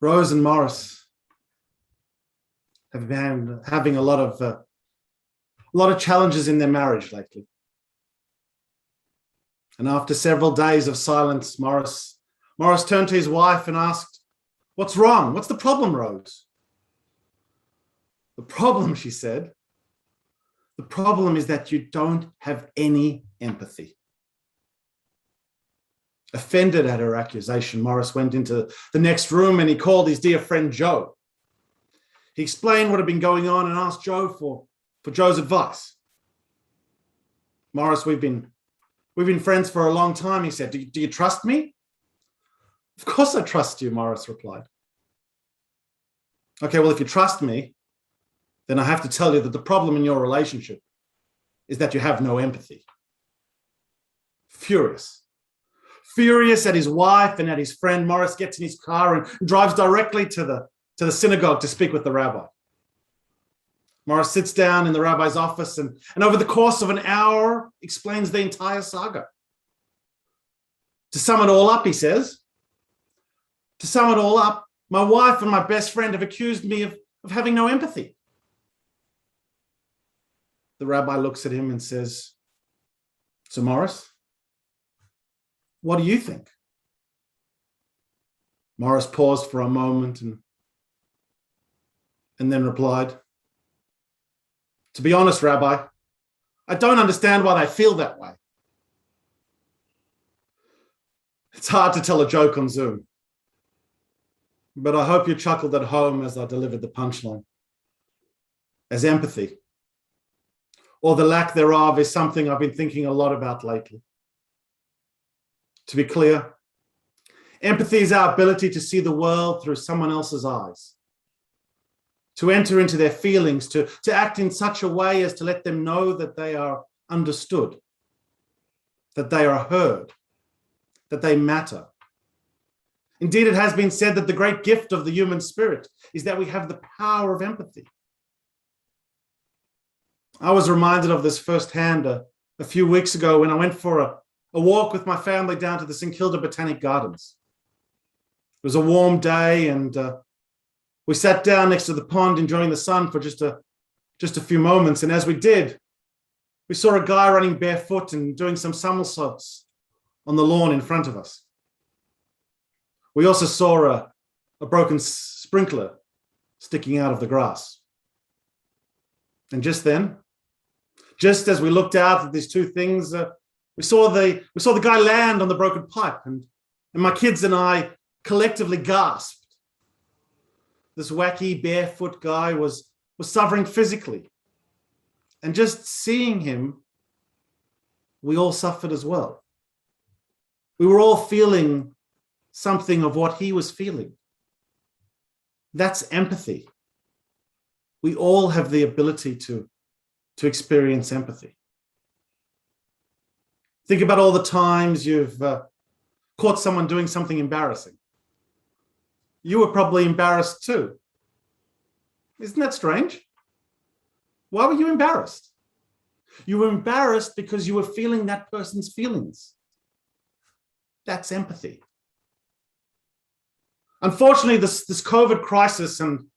Rose and Morris have been having a lot of challenges in their marriage lately. And after several days of silence, Morris turned to his wife and asked, "What's wrong? What's the problem, Rose?" "The problem," she said, "the problem is that you don't have any empathy." Offended at her accusation, Morris went into the next room and he called his dear friend Joe. He explained what had been going on and asked Joe for Joe's advice. "Morris, we've been friends for a long time," he said. Do you trust me?" "Of course I trust you," Morris replied. "Okay, well, if you trust me, then I have to tell you that the problem in your relationship is that you have no empathy." Furious at his wife and at his friend, Morris gets in his car and drives directly to the synagogue to speak with the rabbi. Morris sits down in the rabbi's office and over the course of an hour explains the entire saga. To sum it all up, he says, my wife and my best friend have accused me of having no empathy. The rabbi looks at him and says, "So Morris, what do you think?" Morris paused for a moment and then replied, "To be honest, Rabbi, I don't understand why they feel that way." It's hard to tell a joke on Zoom, but I hope you chuckled at home as I delivered the punchline. As empathy, or the lack thereof, is something I've been thinking a lot about lately. To be clear, empathy is our ability to see the world through someone else's eyes, to enter into their feelings, to act in such a way as to let them know that they are understood, that they are heard, that they matter. Indeed, it has been said that the great gift of the human spirit is that we have the power of empathy. I was reminded of this firsthand a few weeks ago when I went for a walk with my family down to the St. Kilda Botanic Gardens. It was a warm day and we sat down next to the pond enjoying the sun for just a few moments. And as we did, we saw a guy running barefoot and doing some somersaults on the lawn in front of us. We also saw a broken sprinkler sticking out of the grass. And just then, just as we looked out at these two things, we saw the guy land on the broken pipe, and my kids and I collectively gasped. This wacky barefoot guy was suffering physically, and just seeing him, we all suffered as well. We were all feeling something of what he was feeling. That's empathy. We all have the ability to experience empathy. Think about all the times you've caught someone doing something embarrassing. You were probably embarrassed too. Isn't that strange? Why were you embarrassed? You were embarrassed because you were feeling that person's feelings. That's empathy. Unfortunately, this COVID crisis and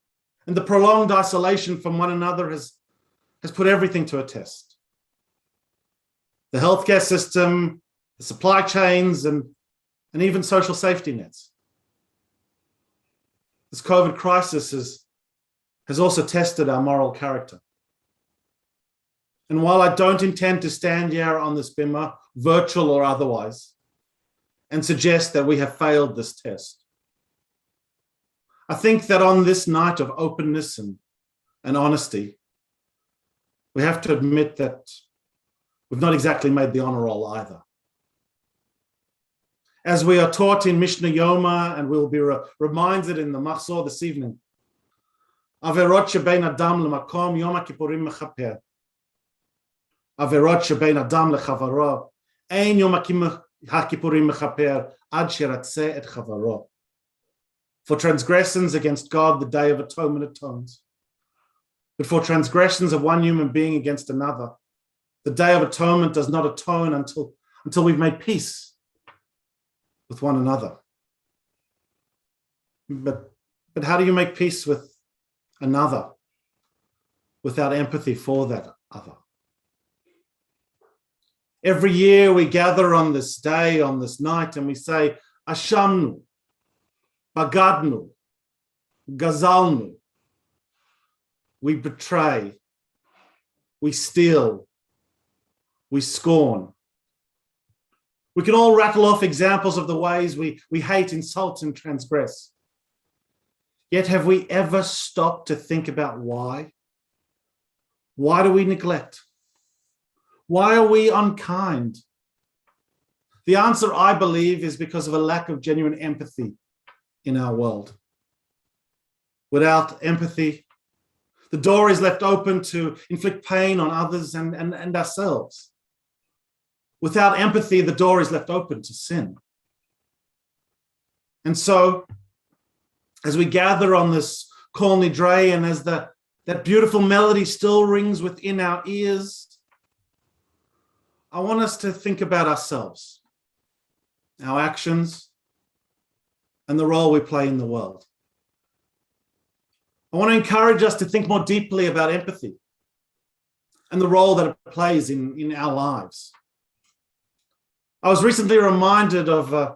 the prolonged isolation from one another has put everything to a test. The healthcare system, the supply chains, and even social safety nets. This COVID crisis has also tested our moral character. And while I don't intend to stand here on this bimah, virtual or otherwise, and suggest that we have failed this test, I think that on this night of openness and honesty, we have to admit that we've not exactly made the honor roll either. As we are taught in Mishnah Yoma, and we'll be reminded in the Machzor this evening, Averot shebein adam lemakom Yom HaKippurim mechaper. Averot shebein adam lechavaro ein Yom HaKippurim mechaper ad sheratzeh et chavaro. For transgressions against God, the Day of Atonement atones. But for transgressions of one human being against another, the Day of Atonement does not atone until we've made peace with one another. But But how do you make peace with another without empathy for that other? Every year we gather on this day, on this night, and we say, Ashamnu, Bagadnu, Gazalnu. We betray, we steal, we scorn. We can all rattle off examples of the ways we hate, insult, and transgress. Yet have we ever stopped to think about why? Why do we neglect? Why are we unkind? The answer, I believe, is because of a lack of genuine empathy in our world. Without empathy, the door is left open to inflict pain on others and ourselves. Without empathy, the door is left open to sin. And so, as we gather on this Kol Nidrei, and as that beautiful melody still rings within our ears, I want us to think about ourselves, our actions, and the role we play in the world. I want to encourage us to think more deeply about empathy and the role that it plays in our lives. I was recently reminded of a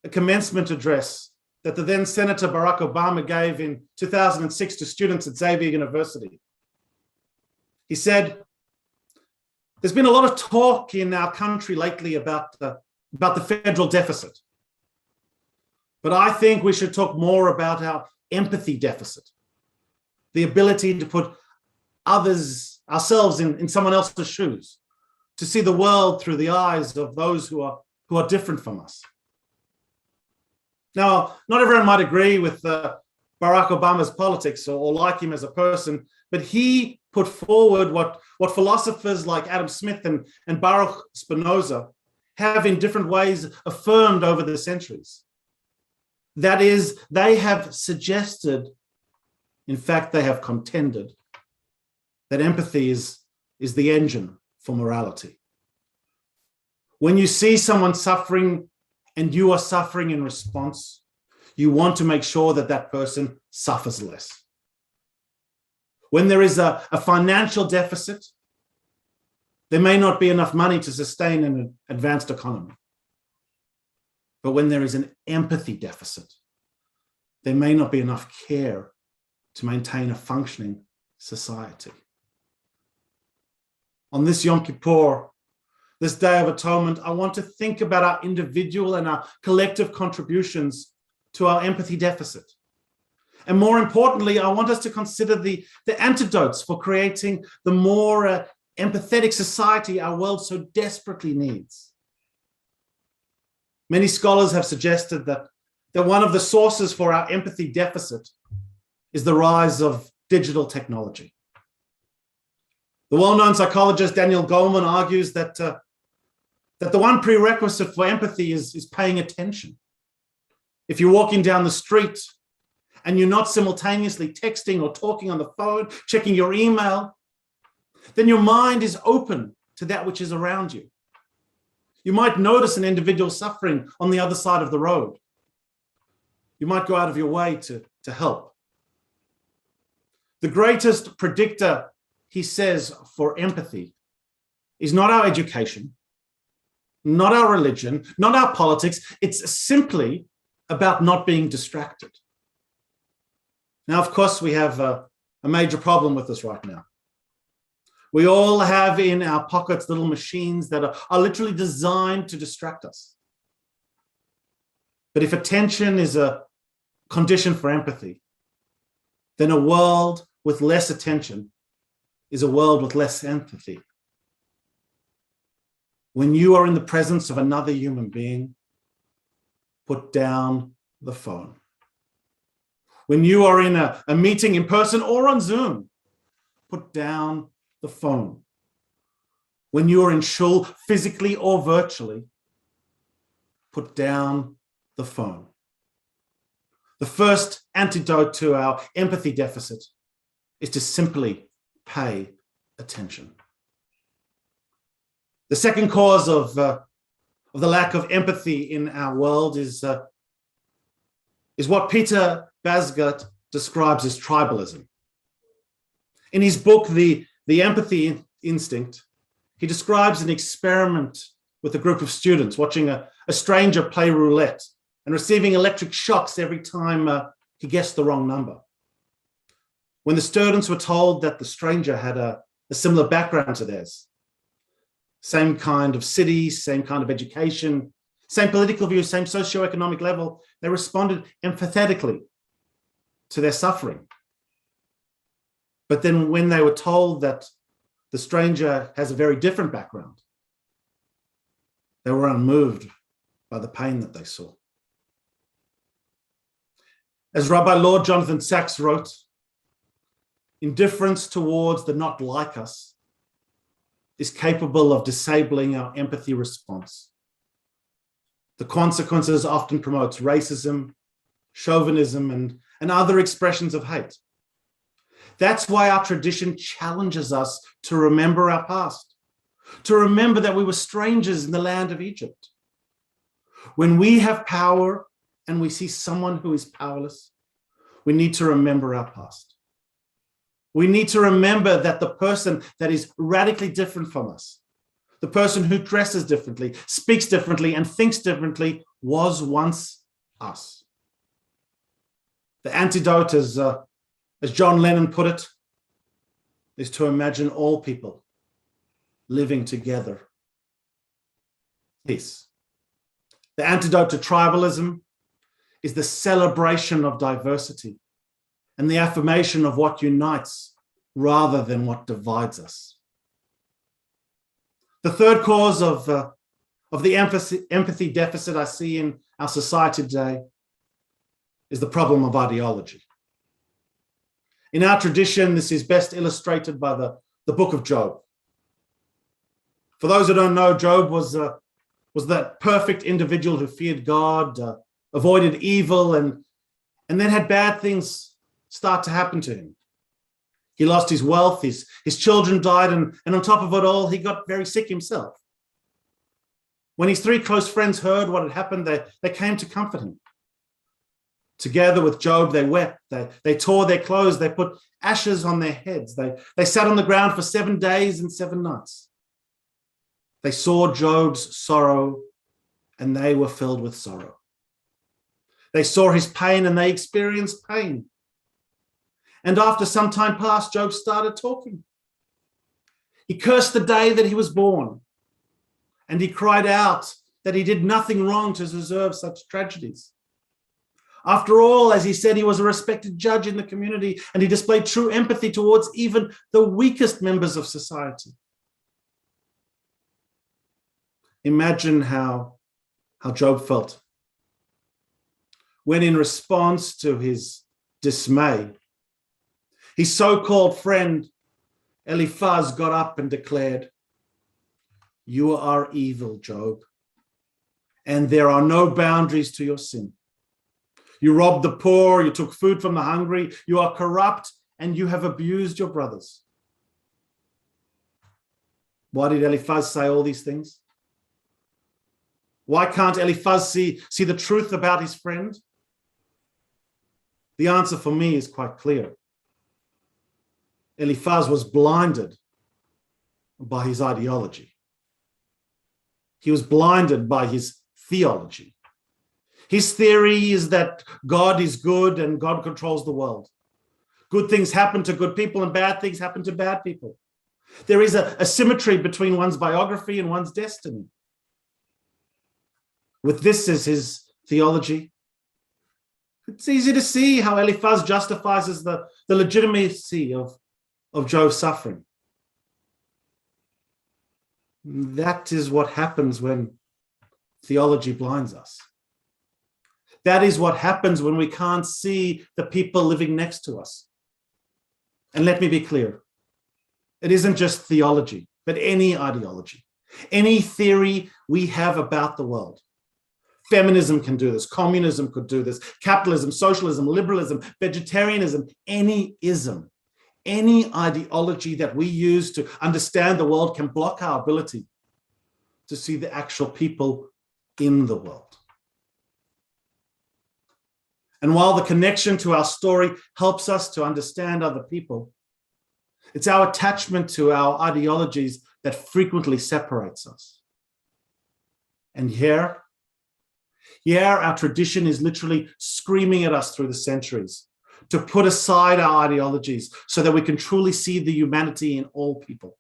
commencement address that the then Senator Barack Obama gave in 2006 to students at Xavier University. He said, there's been a lot of talk in our country lately about the federal deficit. But I think we should talk more about our empathy deficit, the ability to put ourselves in someone else's shoes, to see the world through the eyes of those who are different from us. Now, not everyone might agree with Barack Obama's politics or like him as a person, but he put forward what philosophers like Adam Smith and Baruch Spinoza have in different ways affirmed over the centuries. That is, they have suggested, in fact, they have contended, that empathy is the engine for morality. When you see someone suffering and you are suffering in response, you want to make sure that that person suffers less. When there is a financial deficit, there may not be enough money to sustain an advanced economy. But when there is an empathy deficit, there may not be enough care to maintain a functioning society. On this Yom Kippur, this Day of Atonement, I want to think about our individual and our collective contributions to our empathy deficit. And more importantly, I want us to consider the antidotes for creating the more empathetic society our world so desperately needs. Many scholars have suggested that one of the sources for our empathy deficit is the rise of digital technology. The well-known psychologist Daniel Goleman argues that the one prerequisite for empathy is paying attention. If you're walking down the street and you're not simultaneously texting or talking on the phone, checking your email, then your mind is open to that which is around you. You might notice an individual suffering on the other side of the road. You might go out of your way to help. The greatest predictor, he says, for empathy is not our education, not our religion, not our politics. It's simply about not being distracted. Now, of course, we have a major problem with this right now. We all have in our pockets little machines that are literally designed to distract us. But if attention is a condition for empathy, then a world with less attention is a world with less empathy. When you are in the presence of another human being, put down the phone. When you are in a meeting in person or on Zoom, put down the phone. When you are in shul, physically or virtually, put down the phone. The first antidote to our empathy deficit is to simply pay attention. The second cause of the lack of empathy in our world is what Peter Basgett describes as tribalism. In his book, The Empathy Instinct, he describes an experiment with a group of students watching a stranger play roulette and receiving electric shocks every time he guessed the wrong number. When the students were told that the stranger had a similar background to theirs, same kind of city, same kind of education, same political views, same socioeconomic level, they responded empathetically to their suffering. But then when they were told that the stranger has a very different background, they were unmoved by the pain that they saw. As Rabbi Lord Jonathan Sacks wrote, indifference towards the not like us is capable of disabling our empathy response. The consequences often promotes racism, chauvinism, and other expressions of hate. That's why our tradition challenges us to remember our past, to remember that we were strangers in the land of Egypt. When we have power and we see someone who is powerless, we need to remember our past. We need to remember that the person that is radically different from us, the person who dresses differently, speaks differently, and thinks differently was once us. The antidote, as John Lennon put it, is to imagine all people living together. Peace. The antidote to tribalism is the celebration of diversity and the affirmation of what unites rather than what divides us. The third cause of the empathy deficit I see in our society today is the problem of ideology. In our tradition, this is best illustrated by the book of Job. For those who don't know, Job was that perfect individual who feared God, avoided evil, and then had bad things start to happen to him. He lost his wealth, his children died, and on top of it all, he got very sick himself. When his three close friends heard what had happened, they came to comfort him. Together with Job, they wept, they tore their clothes, they put ashes on their heads, they sat on the ground for 7 days and 7 nights. They saw Job's sorrow, and they were filled with sorrow. They saw his pain, and they experienced pain. And after some time passed, Job started talking. He cursed the day that he was born, and he cried out that he did nothing wrong to deserve such tragedies. After all, as he said, he was a respected judge in the community, and he displayed true empathy towards even the weakest members of society. Imagine how Job felt when, in response to his dismay, his so-called friend Eliphaz got up and declared, "You are evil, Job, and there are no boundaries to your sin. You robbed the poor, you took food from the hungry, you are corrupt, and you have abused your brothers." Why did Eliphaz say all these things? Why can't Eliphaz see the truth about his friend? The answer for me is quite clear. Eliphaz was blinded by his ideology. He was blinded by his theology. His theory is that God is good and God controls the world. Good things happen to good people and bad things happen to bad people. There is a symmetry between one's biography and one's destiny. With this as his theology, it's easy to see how Eliphaz justifies the legitimacy of Job's suffering. That is what happens when theology blinds us. That is what happens when we can't see the people living next to us. And let me be clear, it isn't just theology, but any ideology, any theory we have about the world. Feminism can do this, communism could do this, capitalism, socialism, liberalism, vegetarianism, any ism. Any ideology that we use to understand the world can block our ability to see the actual people in the world. And while the connection to our story helps us to understand other people, it's our attachment to our ideologies that frequently separates us. And here, our tradition is literally screaming at us through the centuries to put aside our ideologies so that we can truly see the humanity in all people.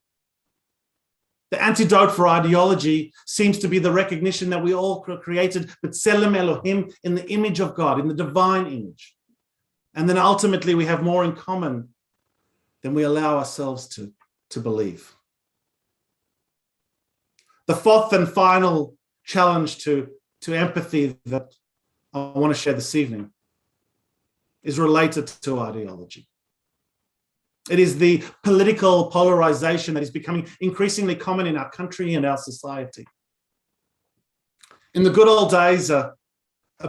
The antidote for ideology seems to be the recognition that we all created B'Tselem Elohim, in the image of God, in the divine image. And then ultimately we have more in common than we allow ourselves to believe. The fourth and final challenge to empathy that I want to share this evening is related to ideology. It is the political polarization that is becoming increasingly common in our country and our society. In the good old days, a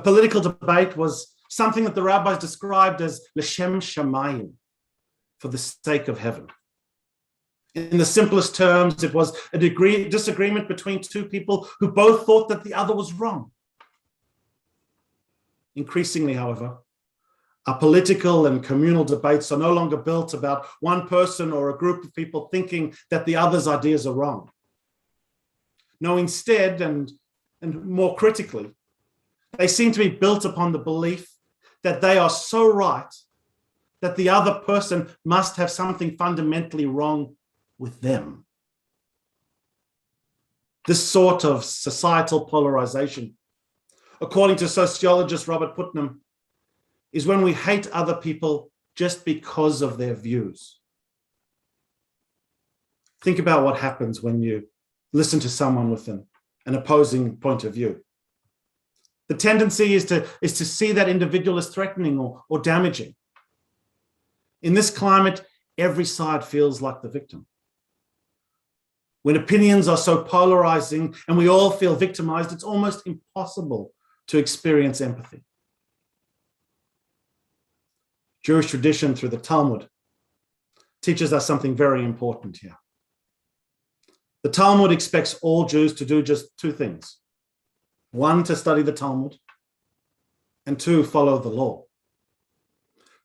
political debate was something that the rabbis described as l'shem shamayim, for the sake of heaven. In the simplest terms, it was a disagreement between two people who both thought that the other was wrong. Increasingly, however, our political and communal debates are no longer built about one person or a group of people thinking that the other's ideas are wrong. No, instead, and more critically, they seem to be built upon the belief that they are so right that the other person must have something fundamentally wrong with them. This sort of societal polarization, according to sociologist Robert Putnam, is when we hate other people just because of their views. Think about what happens when you listen to someone with an opposing point of view. The tendency is to see that individual as threatening or damaging. In this climate, every side feels like the victim. When opinions are so polarizing and we all feel victimized, it's almost impossible to experience empathy. Jewish tradition through the Talmud teaches us something very important here. The Talmud expects all Jews to do just two things. One, to study the Talmud, and two, follow the law.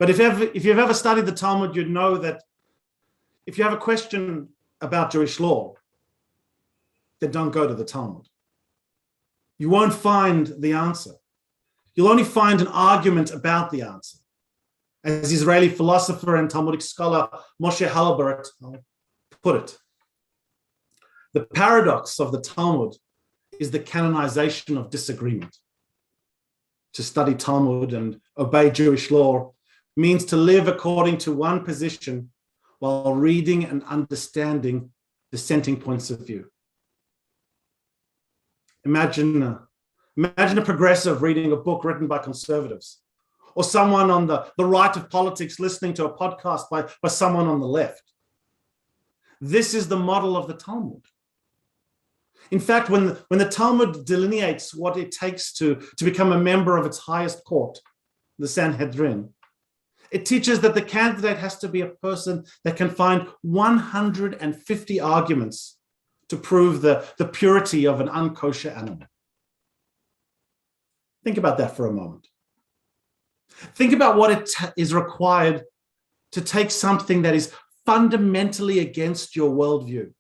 But if you've ever studied the Talmud, you'd know that if you have a question about Jewish law, then don't go to the Talmud. You won't find the answer. You'll only find an argument about the answer. As Israeli philosopher and Talmudic scholar Moshe Halbert put it, the paradox of the Talmud is the canonization of disagreement. To study Talmud and obey Jewish law means to live according to one position while reading and understanding dissenting points of view. Imagine a progressive reading a book written by conservatives, or someone on the right of politics listening to a podcast by someone on the left. This is the model of the Talmud. In fact, when the Talmud delineates what it takes to become a member of its highest court, the Sanhedrin, it teaches that the candidate has to be a person that can find 150 arguments to prove the purity of an unkosher animal. Think about that for a moment. Think about what it is required to take something that is fundamentally against your worldview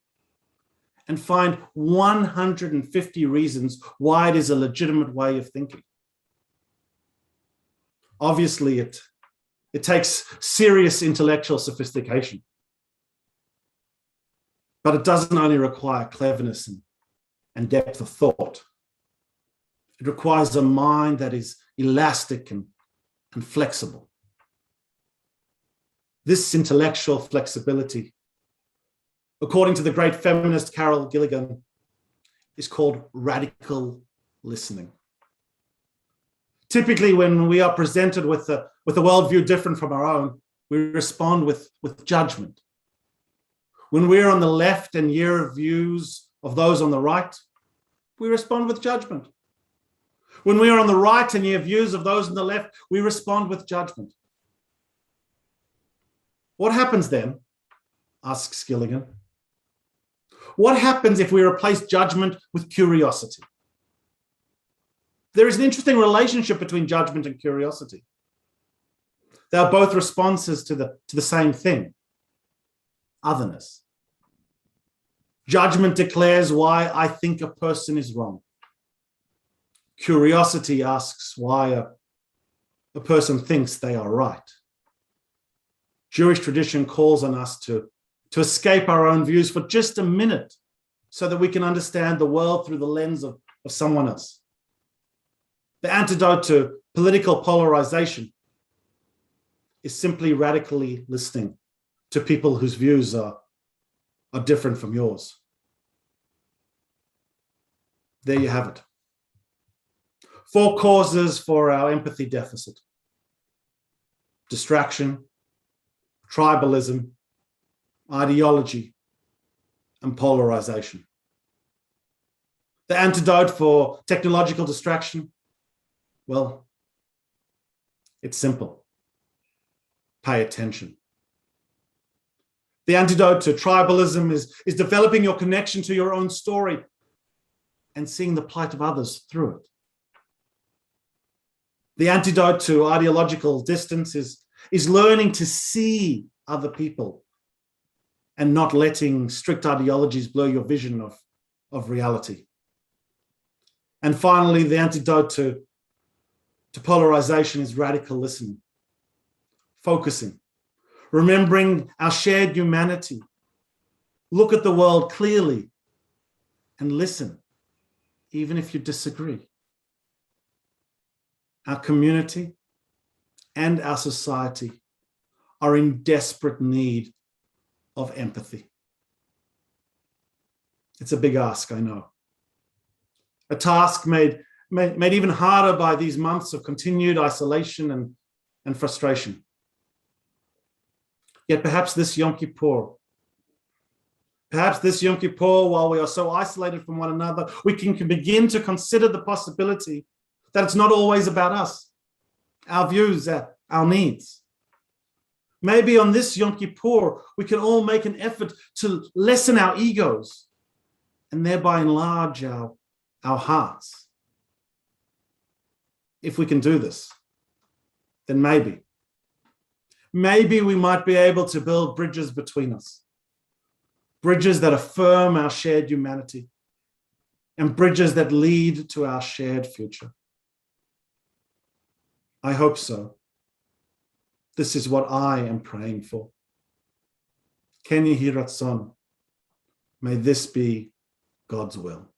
and find 150 reasons why it is a legitimate way of thinking. Obviously, it takes serious intellectual sophistication. But it doesn't only require cleverness and depth of thought. It requires a mind that is elastic and flexible. This intellectual flexibility, according to the great feminist Carol Gilligan, is called radical listening. Typically, when we are presented with a worldview different from our own, we respond with judgment. When we're on the left and hear views of those on the right, we respond with judgment. When we are on the right and hear views of those on the left, we respond with judgment. What happens then? Asks Gilligan. What happens if we replace judgment with curiosity? There is an interesting relationship between judgment and curiosity. They are both responses to the same thing, otherness. Judgment declares why I think a person is wrong. Curiosity asks why a person thinks they are right. Jewish tradition calls on us to escape our own views for just a minute so that we can understand the world through the lens of someone else. The antidote to political polarization is simply radically listening to people whose views are different from yours. There you have it. 4 causes for our empathy deficit: distraction, tribalism, ideology, and polarization. The antidote for technological distraction, well, it's simple. Pay attention. The antidote to tribalism is developing your connection to your own story and seeing the plight of others through it. The antidote to ideological distance is learning to see other people and not letting strict ideologies blur your vision of reality. And finally, the antidote to polarization is radical listening, focusing, remembering our shared humanity. Look at the world clearly and listen, even if you disagree. Our community and our society are in desperate need of empathy. It's a big ask, I know. A task made even harder by these months of continued isolation and frustration. Yet perhaps this Yom Kippur, while we are so isolated from one another, we can begin to consider the possibility that it's not always about us, our views, our needs. Maybe on this Yom Kippur, we can all make an effort to lessen our egos and thereby enlarge our hearts. If we can do this, then maybe we might be able to build bridges between us, bridges that affirm our shared humanity, and bridges that lead to our shared future. I hope so. This is what I am praying for. Ken Yehi Ratzon. May this be God's will.